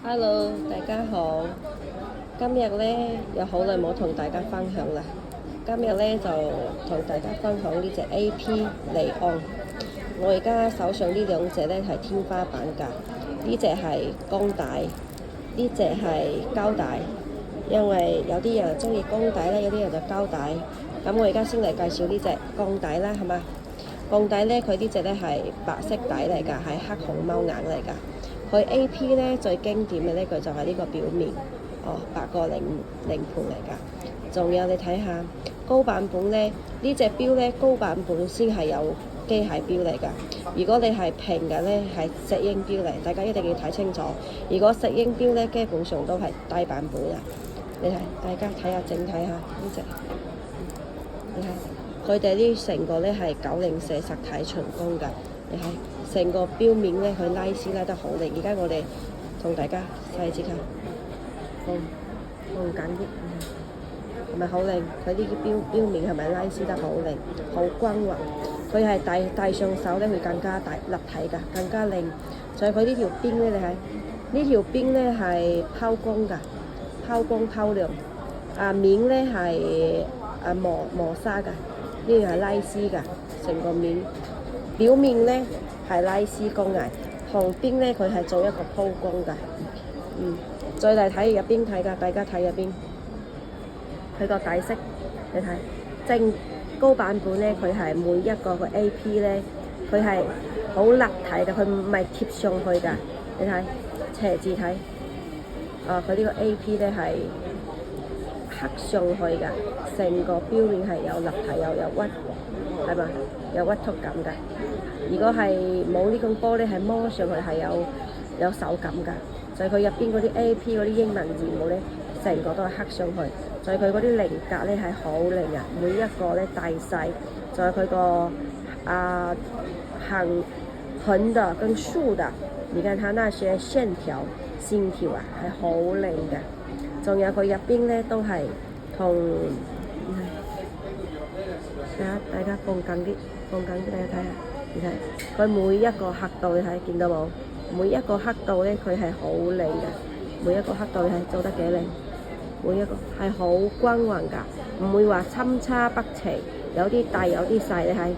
Hello，大家好。今日咧有好耐冇同大家分享啦。今日咧就同大家分享呢隻 AP 離岸。我而家手上呢兩隻咧係天花板㗎，呢隻係鋼帶，呢隻係膠帶。因為有啲人中意鋼帶咧，有啲人就膠帶。咁我而家先嚟介紹呢隻鋼帶啦，係嘛？鋼帶咧，佢呢隻咧係白色底嚟㗎，係黑熊貓眼嚟㗎。佢 AP 咧最經典嘅呢佢就係呢個表面，8個零盤嚟㗎。仲有你睇下高版本咧，呢隻錶咧高版本先係有機械錶嚟㗎。如果你係平嘅咧係石英錶嚟，大家一定要睇清楚。如果石英錶咧基本上都係低版本啊。你睇，大家睇下整體下呢隻，你睇佢哋呢成個咧係904實體純鋼㗎。你睇成個錶面咧，佢拉絲拉得好靚。而家我哋同大家細節下，放緊啲，係咪好靚？佢呢啲錶面係咪拉絲得好靚，好均勻？佢係戴上手咧，會更加大立體㗎，更加靚。所以佢呢條邊咧，你睇呢條邊咧係拋光㗎，拋光拋亮。面咧係磨砂㗎，呢條係拉絲㗎，成個面。表面咧係拉絲工藝，旁邊咧佢係做一個鋪光㗎。再嚟睇入邊睇㗎，大家睇入邊，佢個底色，你睇正高版本咧，佢係每一個 AP 咧，佢係好立體嘅，佢唔係貼上去㗎。你睇斜字睇，佢呢個 AP 咧係刻上去㗎，成個表面係有立體有屈，係嘛？有屈觸感㗎。如果係冇呢種玻璃，係摸上去係有手感㗎。就係佢入邊嗰啲 AP 嗰啲英文字母咧，成個都係刻上去。就係佢嗰啲菱格咧係好靚啊，每一個咧大細，就係佢個橫的跟豎的，你看它那些線條啊係好靚㗎。仲有佢入邊咧都係同，大家放近啲，大家睇下。你睇佢每一個刻度，你睇見到冇？每一個刻度咧，佢係好靚嘅。每一個刻度你睇做得幾靚，每一個係好均勻㗎，唔會話參差不齊，有啲大有啲細。你睇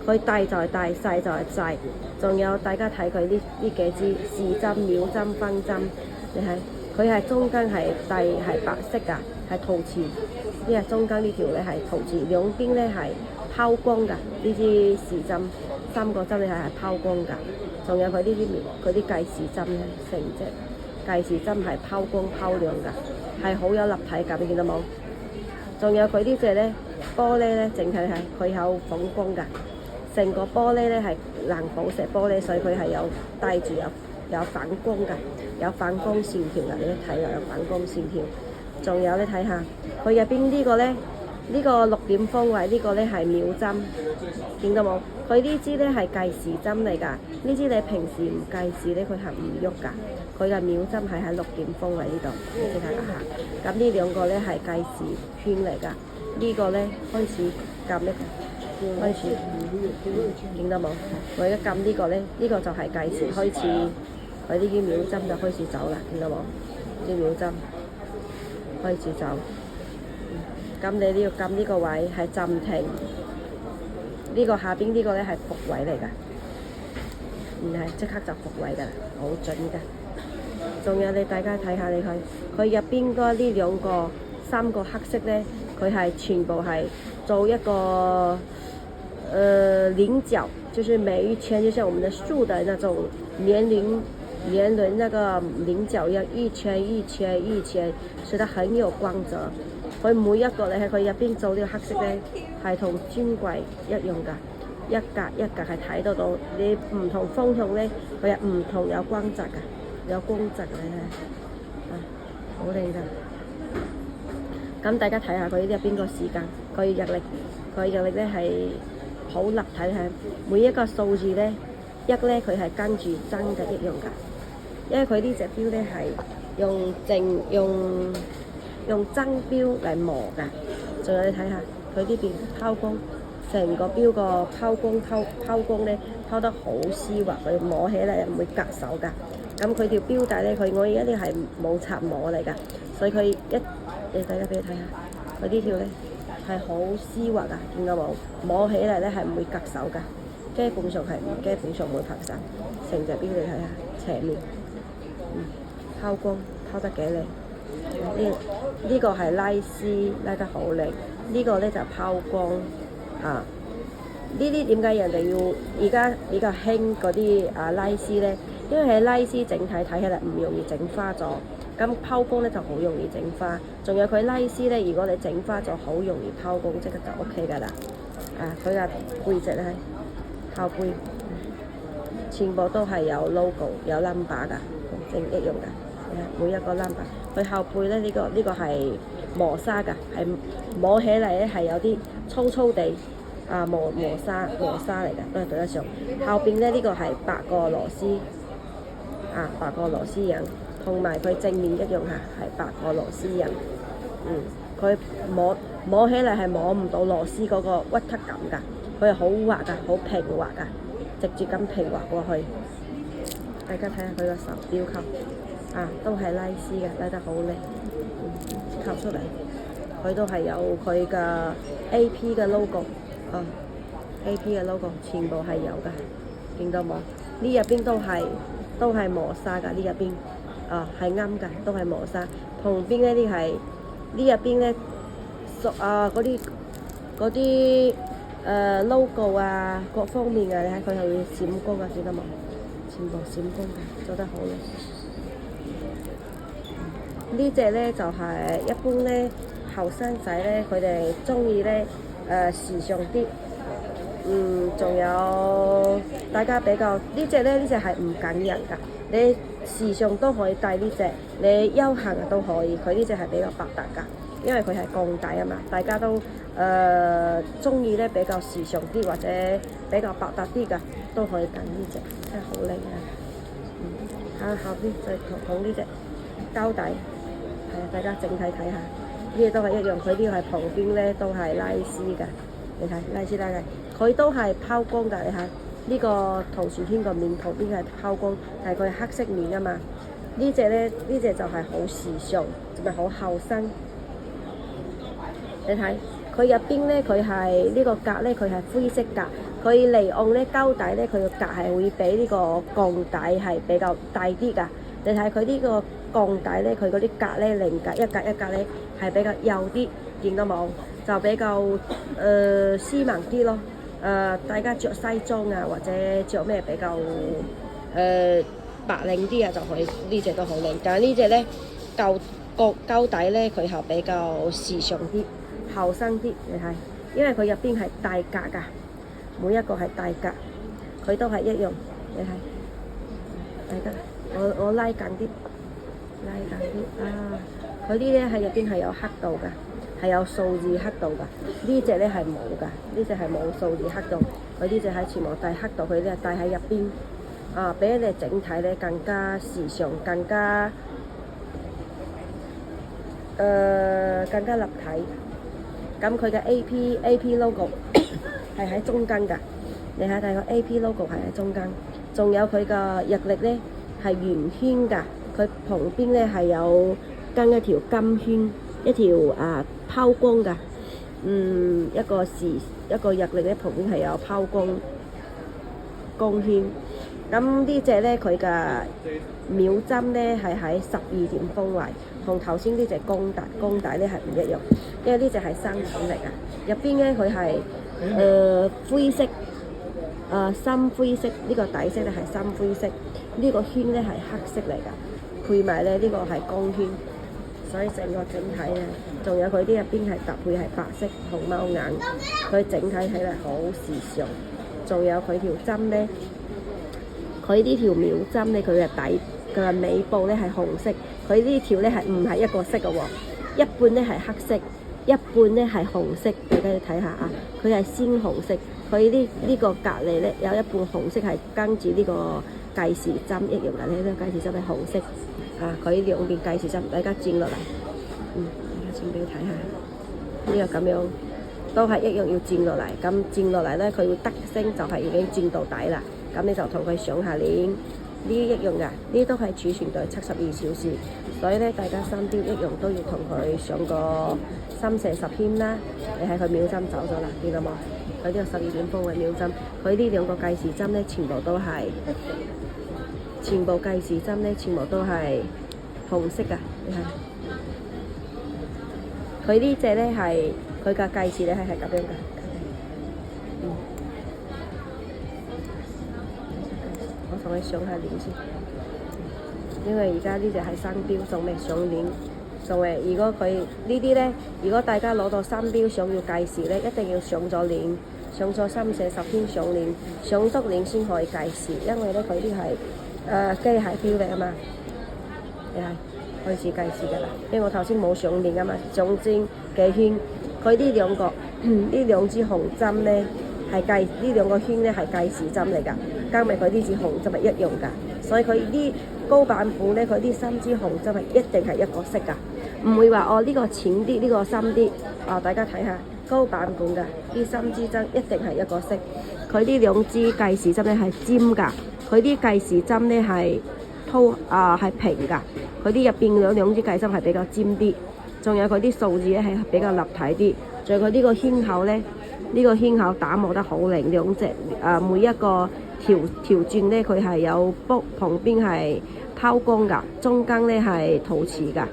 佢大就係大，細就係細。仲有大家睇佢呢幾支時針、秒針、分針，你睇佢係中間係白色㗎，係陶瓷。呢個中間呢條咧係陶瓷，兩邊咧係拋光㗎。呢支時針3個針你係拋光㗎。仲有佢啲計時針咧，成隻計時針係拋光拋亮㗎，係好有立體感，你見到冇？仲有佢呢隻咧玻璃咧，整體係佢有反光㗎，成個玻璃咧係藍寶石玻璃，所以佢係有帶住有反光㗎，有反光線條㗎，你一睇又有反光線條。仲有你睇下佢入邊呢個咧，呢個6點方位呢個咧係秒針，見到冇？佢呢支咧係計時針嚟㗎，呢支你平時唔計時咧，佢係唔喐㗎。佢嘅秒針係喺6點方位呢度，你睇下嚇。咁呢兩個咧係計時圈嚟㗎，呢個咧開始撳咧，開始見到冇？我而家撳呢個咧，呢個就係計時開始，佢呢啲秒針就開始走啦，見到冇？啲秒針開始走。咁你呢要撳呢個位係暫停，呢個下邊呢個咧係伏位嚟㗎，唔係即刻就伏位㗎啦，好準㗎。仲有大家睇下佢入邊嗰呢兩個3個黑色咧，佢係全部係做一個菱角，就是每一圈就像我們的樹的那種年輪那個菱角一樣，一圈一圈一圈，所以它很有光澤。佢每一個你喺佢入邊做呢個黑色咧，係同專櫃一樣㗎，一格一格係睇到你唔同方向咧，佢係唔同有光澤㗎，有光澤嘅，好靚㗎。咁大家睇下佢入邊個時間，佢日曆咧係好立體，係每一個數字咧咧佢係跟住真嘅一樣㗎，因為佢呢隻錶咧係用真錶嚟磨㗎。仲有你睇下佢呢邊拋光，成個錶個拋光咧拋得好絲滑，佢摸起嚟唔會隔手㗎。咁佢條標帶咧，我而家呢係冇插膜嚟㗎，所以佢大家俾你睇下，佢呢條咧係好絲滑啊，見到冇？摸起嚟咧係唔會拮手㗎，基本上唔會拍散。成隻標你睇下斜面，拋光拋得幾靚。呢個係拉絲拉得好靚，呢個咧就拋光啊。呢啲點解人哋要而家比較興嗰啲拉絲咧？因為係拉絲整體睇起嚟唔容易整花咗，咁拋光咧就好容易整花。仲有佢拉絲咧，如果你整花就好容易拋光，即刻就 OK 㗎啦。佢嘅背脊咧，後背全部都係有 logo 有 number 㗎，正一樣㗎。每一個 number，佢後背咧呢個係磨砂㗎，係摸起嚟咧係有啲粗粗地。磨砂嚟㗎，都係對得上。後邊咧呢個係8個螺絲，8個螺絲印，同埋佢正面一樣嚇，係8個螺絲印。佢摸起嚟係摸唔到螺絲嗰個屈曲感㗎，佢係好滑㗎，好平滑㗎，直接咁平滑過去。大家睇下佢個手錶扣，都係拉絲嘅，拉得好靚，扣出嚟，佢都係有佢嘅 AP 嘅 logo。AP 嘅 logo 全部係有㗎，見到冇？呢入邊都係磨砂㗎，呢入邊係啱㗎，都係磨砂。旁邊呢啲係呢入邊咧，嗰啲logo各方面嘅，你睇佢係會閃光㗎，見到冇？全部閃光㗎，做得好靚。呢隻咧就係一般咧後生仔咧，佢哋中意咧。時尚啲，仲有大家比較呢隻係唔緊人㗎，你時尚都可以戴呢隻，你休閒都可以。佢呢隻係比較百搭㗎，因為佢係鋼帶啊嘛，大家都中意咧比較時尚啲或者比較百搭啲㗎，都可以揀呢隻，真係好靚啊！後邊再講呢隻膠帶，大家整體睇下。呢個都係一樣，佢呢個係旁邊咧都係拉絲㗎，你睇拉絲拉嘅，佢都係拋光㗎，你睇呢個桃樹圈個面旁邊係拋光，但係佢係黑色面啊嘛。呢隻就係好時尚，同埋好後生。你睇佢入邊咧，佢係呢個格咧，佢係灰色格，佢離岸咧膠帶咧，佢個格係會比呢個鋼帶係比較大啲㗎。你睇佢呢個鋼帶咧，佢嗰啲格咧，零格一格一格咧係比較幼啲，見到冇？就比較斯文啲咯。大家着西裝啊，或者着咩比較白領啲啊，就可以呢隻都好靚。但係呢隻咧膠帶咧，佢係比較時尚啲、後生啲。你睇，因為佢入邊係大格㗎，每一個係大格，佢都係一樣。你睇，大家。我拉緊啲佢啲咧喺入邊係有刻度㗎，係有數字刻度㗎。呢隻咧係冇㗎，呢隻係冇數字刻度。佢呢隻係全部帶刻度，佢咧帶喺入邊比你整體咧更加時尚，更加立體。咁佢嘅 AP logo 係喺中間㗎，你睇睇個 AP logo 係喺中間，仲有佢嘅日曆咧。係圓圈㗎，佢旁邊咧係有跟一條金圈，一條拋光㗎。一個日曆咧旁邊係有拋光圈。咁呢隻咧佢嘅秒針咧係喺12點方位，同頭先呢隻鋼帶咧係唔一樣，因為呢隻係生產力啊。入邊咧佢係灰色。深灰色，呢個底色咧係深灰色，呢個圈咧係黑色嚟㗎，配埋咧呢個係光圈，所以整個整體咧，仲有佢啲入邊係搭配係白色同貓眼，佢整體睇嚟好時尚。仲有佢條針咧，佢呢條秒針咧，佢嘅尾部咧係紅色，佢呢條咧係唔係一個色嘅喎，一半咧係黑色，一半咧係紅色，大家睇下啊，佢係鮮紅色。佢呢個隔離咧有一半紅色係跟住呢個計時針一樣嘅，呢個計時針係紅色佢兩邊計時針，大家轉落嚟，大家轉俾你睇下，呢個咁樣都係一樣要轉落嚟，咁轉落嚟咧佢會得聲就係已經轉到底啦，咁你就同佢上下鏈，呢一樣㗎，呢都係儲存在72小時，所以咧大家三標一樣都要同佢上個3射10牽啦。你睇佢秒針走咗啦，見到冇？佢呢個12點風嘅秒針，佢呢兩個計時針咧全部都係，全部計時針咧全部都係紅色㗎，你睇。佢呢隻咧係佢嘅計時咧係咁樣㗎。我同你上下鏈先，因為而家呢隻係生標，仲未上鏈，仲係如果佢呢啲咧，如果大家攞到三標想要計時咧，一定要上咗鏈，上咗3射10牽上鏈，上足鏈先可以計時，因為咧佢啲係機械標嚟啊嘛，你係開始計時㗎啦。因為我頭先冇上鏈啊嘛，上針幾圈，佢呢兩個呢兩支紅針咧係計呢兩個圈咧係計時針嚟㗎。加埋佢呢支紅針係一樣㗎，所以佢啲高版本咧，佢啲3支紅針係一定係一個色㗎，唔會話哦呢個淺啲，呢個深啲。大家睇下高版本㗎，呢3支針一定係一個色。佢呢兩支計時針咧係尖㗎，佢啲計時針咧係係平㗎，佢啲入邊兩支計針係比較尖啲，仲有佢啲數字咧係比較立體啲，仲有佢呢個圈口咧，呢個圈口打磨得好靈，兩隻每一個條轉咧佢係有卜，旁邊係拋光㗎，中間咧係陶瓷㗎，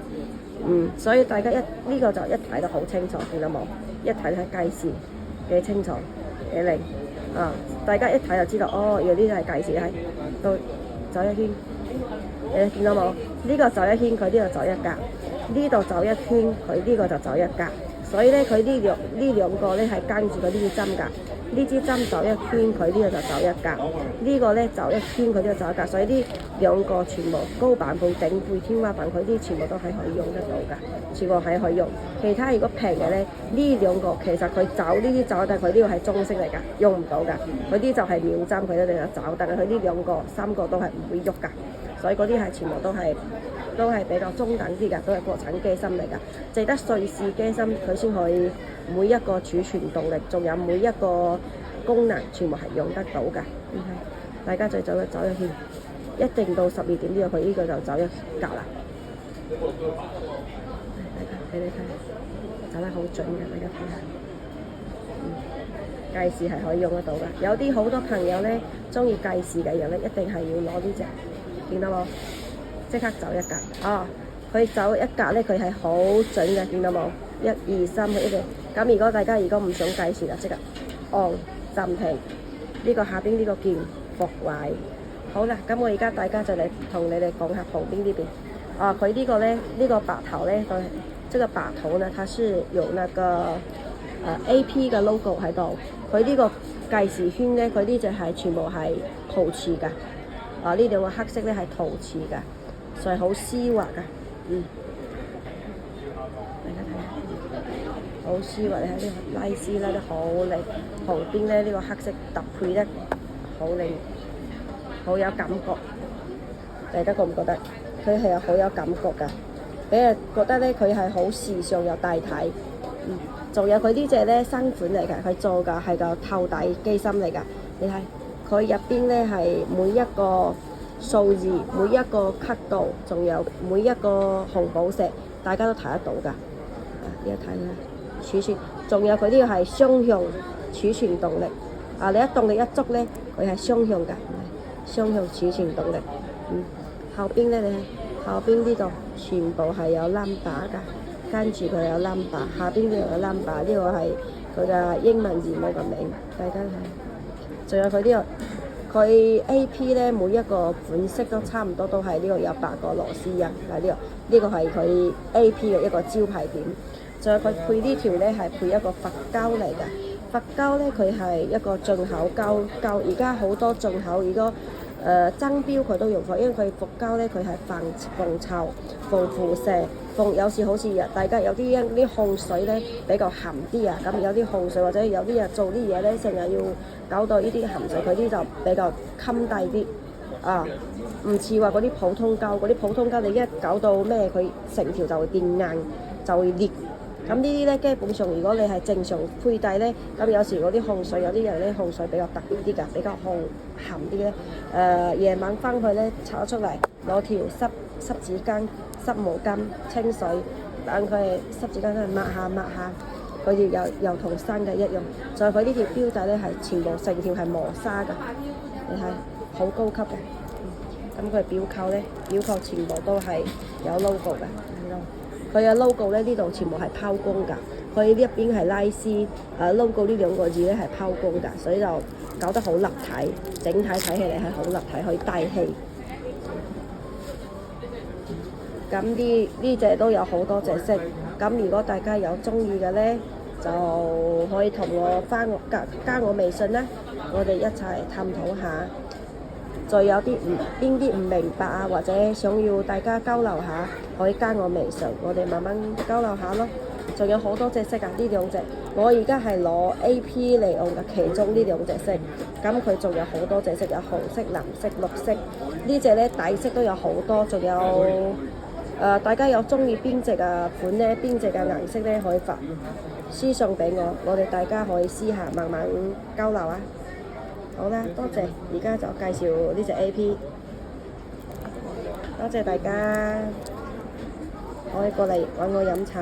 所以大家呢個就一睇得好清楚，見到冇？一睇係計時幾清楚幾靈大家一睇就知道哦，原來呢個係計時，係到走一圈，你見到冇？呢個走一圈，佢呢度走一格，呢度走一圈，佢呢個就走一格。所以咧，佢呢兩個咧係跟住佢呢支針㗎。呢支針走一圈，佢呢個就走一格。呢個咧走一圈，佢呢個走一格。所以呢兩個全部高版本頂配天花板，佢啲全部都係可以用得到㗎，全部係可以用。其他如果平嘅咧，呢兩個其實佢走呢啲走，但係佢呢個係中式嚟㗎，用唔到㗎。佢啲就係秒針，佢一定係走，但係佢呢兩個3個都係唔會喐㗎。所以嗰啲係全部都係比較中等啲㗎，都係國產機芯嚟㗎。淨得瑞士機芯佢先可以每一個儲存動力，仲有每一個功能，全部係用得到㗎。大家再走一圈，一定到12點之後，佢呢個就走一格啦。俾你睇，走得好準嘅，大家睇下。計時係可以用得到㗎。有啲好多朋友咧中意計時嘅人咧，一定係要攞呢隻。見到冇？即刻走一格佢走一格咧，佢係好準嘅，見到冇？1、2、3佢一定。咁如果大家唔想計時啦，即刻按暫停。呢個下邊呢個鍵復位。好啦，咁我而家大家就嚟同你哋講下旁邊呢邊。佢呢個咧，呢個白頭咧，佢這個白頭呢，它是有那個AP 嘅 logo 喺度。佢呢個計時圈咧，佢呢隻係全部係陶瓷㗎。呢兩個黑色咧係陶瓷㗎，所以好絲滑㗎。大家睇下，好絲滑，你睇呢個拉絲拉得好靚，旁邊咧呢個黑色搭配得好靚，好有感覺。大家覺唔覺得？佢係好有感覺㗎，俾人覺得咧佢係好時尚又大體。仲有佢呢隻咧新款嚟㗎，佢做㗎係個透底機芯嚟㗎，你睇。佢入邊咧係每一個數字、每一個刻度，仲有每一個紅寶石，大家都睇得到㗎。呢一睇啦，儲存，仲有佢呢個係雙向儲存動力。你一動力一足咧，佢係雙向㗎，雙向儲存動力。後邊咧，你睇後邊呢度全部係有 number 㗎，跟住佢有 number， 下邊呢度有 number， 呢個係佢嘅英文字母嘅名，大家睇。仲有佢呢個，佢 AP 咧每一個款式都差唔多，都係呢個有8個螺絲印。呢個係佢 AP 嘅一個招牌點。仲有佢配呢條咧係配一個佛膠嚟嘅，佛膠咧佢係一個進口膠，而家好多進口，如果爭標佢都用過，因為佢佛膠咧佢係防臭、防輻射。有時好似大家有啲控水咧比較鹹啲啊，咁有啲控水或者有啲人做啲嘢咧成日要搞到呢啲鹹水，佢啲就比較襟低啲唔似話嗰啲普通膠，你一搞到咩佢成條就會變硬，就會裂，咁呢啲咧基本上如果你係正常佩戴咧，咁有時嗰啲控水有啲人咧控水比較特別啲㗎，比較控鹹啲咧。夜晚翻去咧炒出嚟，攞條濕紙巾、濕毛巾、清水，等佢濕紙巾去抹下，佢哋又同新嘅一樣。就係佢呢條錶帶咧係全部成條係磨砂㗎，你睇好高級嘅。咁佢錶扣咧，錶扣全部都係有 logo 嘅，佢嘅 logo 咧呢度全部係拋光㗎，佢呢一邊係拉絲，logo 呢兩個字咧係拋光㗎，所以就搞得好立體，整體睇起嚟係好立體，可以帶氣。咁呢隻都有好多隻色，咁如果大家有中意嘅咧，就可以同我加我微信啦，我哋一齊探討下。再有啲邊啲唔明白啊，或者想要大家交流下，可以加我微信，我哋慢慢交流下咯。仲有好多隻色啊，呢兩隻我而家係攞 AP 嚟用嘅，其中呢兩隻色，咁佢仲有好多隻色，有紅色、藍色、綠色，呢隻咧底色都有好多，仲有大家有中意邊隻嘅款咧，邊隻嘅顏色咧，可以發私信俾我哋大家可以私下慢慢交流啊。好啦，多謝，而家就介紹呢隻 AP， 多謝大家，可以過嚟揾我飲茶。